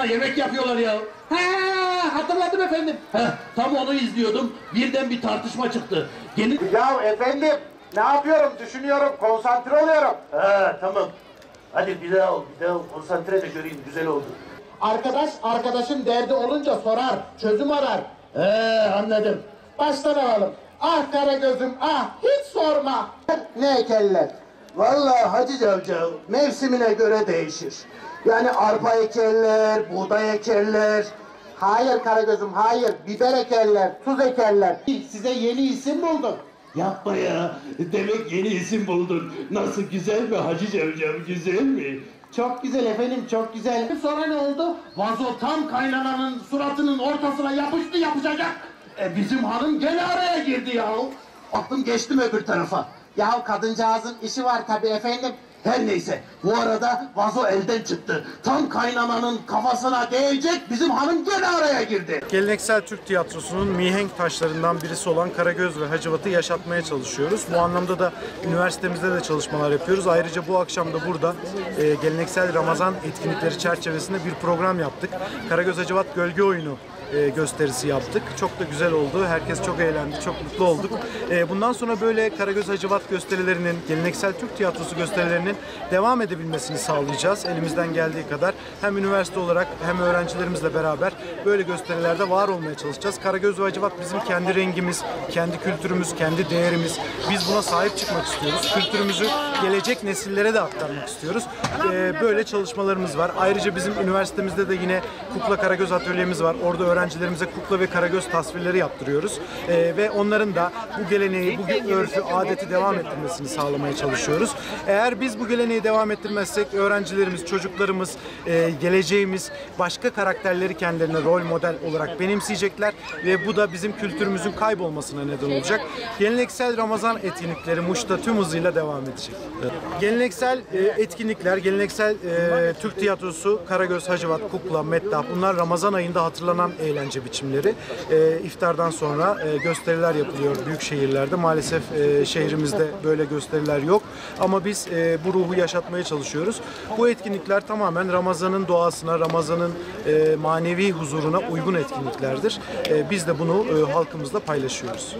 yemek yapıyorlar ya. He, hatırladım efendim. Tam onu izliyordum. Birden bir tartışma çıktı. Ya efendim, ne yapıyorum? Düşünüyorum, konsantre oluyorum. Tamam. Hadi bir daha ol. Konsantre de göreyim. Güzel oldu. Arkadaş, arkadaşın derdi olunca sorar, çözüm arar. Anladım. Baştan alalım. Ah Karagöz'üm, ah hiç sorma. Ne ekerler? Vallahi Hacı Cavcav mevsimine göre değişir. Yani arpa ekerler, buğday ekerler. Hayır Karagöz'üm, hayır. Biber ekerler, tuz ekerler. Size yeni isim buldum. Yapma ya. Demek yeni isim buldun. Nasıl, güzel mi Hacı Cavcav, güzel mi? Çok güzel efendim, çok güzel. Sonra ne oldu? Vazo tam kaynananın suratının ortasına yapıştı, yapacak. Bizim hanım gene araya girdi ya. Aklım geçtim öbür tarafa. Ya kadıncağızın işi var tabii efendim. Her neyse, bu arada vazo elden çıktı. Tam kaynananın kafasına değecek, bizim hanım gene araya girdi. Geleneksel Türk tiyatrosunun mihenk taşlarından birisi olan Karagöz ve Hacivat'ı yaşatmaya çalışıyoruz. Bu anlamda da üniversitemizde de çalışmalar yapıyoruz. Ayrıca bu akşam da burada geleneksel Ramazan etkinlikleri çerçevesinde bir program yaptık. Karagöz Hacivat Gölge Oyunu gösterisi yaptık. Çok da güzel oldu. Herkes çok eğlendi, çok mutlu olduk. Bundan sonra böyle Karagöz Hacivat gösterilerinin, geleneksel Türk tiyatrosu gösterilerinin devam edebilmesini sağlayacağız. Elimizden geldiği kadar hem üniversite olarak hem öğrencilerimizle beraber böyle gösterilerde var olmaya çalışacağız. Karagöz ve Hacivat bizim kendi rengimiz, kendi kültürümüz, kendi değerimiz. Biz buna sahip çıkmak istiyoruz. Kültürümüzü gelecek nesillere de aktarmak istiyoruz. Böyle çalışmalarımız var. Ayrıca bizim üniversitemizde de yine Kukla Karagöz atölyemiz var. Orada öğrencilerimize kukla ve karagöz tasvirleri yaptırıyoruz. Ve onların da bu geleneği, bu örfü, adeti devam ettirmesini sağlamaya çalışıyoruz. Eğer biz bu geleneği devam ettirmezsek öğrencilerimiz, çocuklarımız, geleceğimiz başka karakterleri kendilerine rol model olarak benimseyecekler ve bu da bizim kültürümüzün kaybolmasına neden olacak. Geleneksel Ramazan etkinlikleri Muş'ta tüm hızıyla devam edecek. Geleneksel etkinlikler, geleneksel Türk tiyatrosu, Karagöz, Hacivat, Kukla, Meddah, bunlar Ramazan ayında hatırlanan eğlence biçimleri. İftardan sonra gösteriler yapılıyor büyük şehirlerde. Maalesef şehrimizde böyle gösteriler yok. Ama biz bu ruhu yaşatmaya çalışıyoruz. Bu etkinlikler tamamen Ramazan'ın doğasına, Ramazan'ın manevi huzuruna uygun etkinliklerdir. Biz de bunu halkımızla paylaşıyoruz.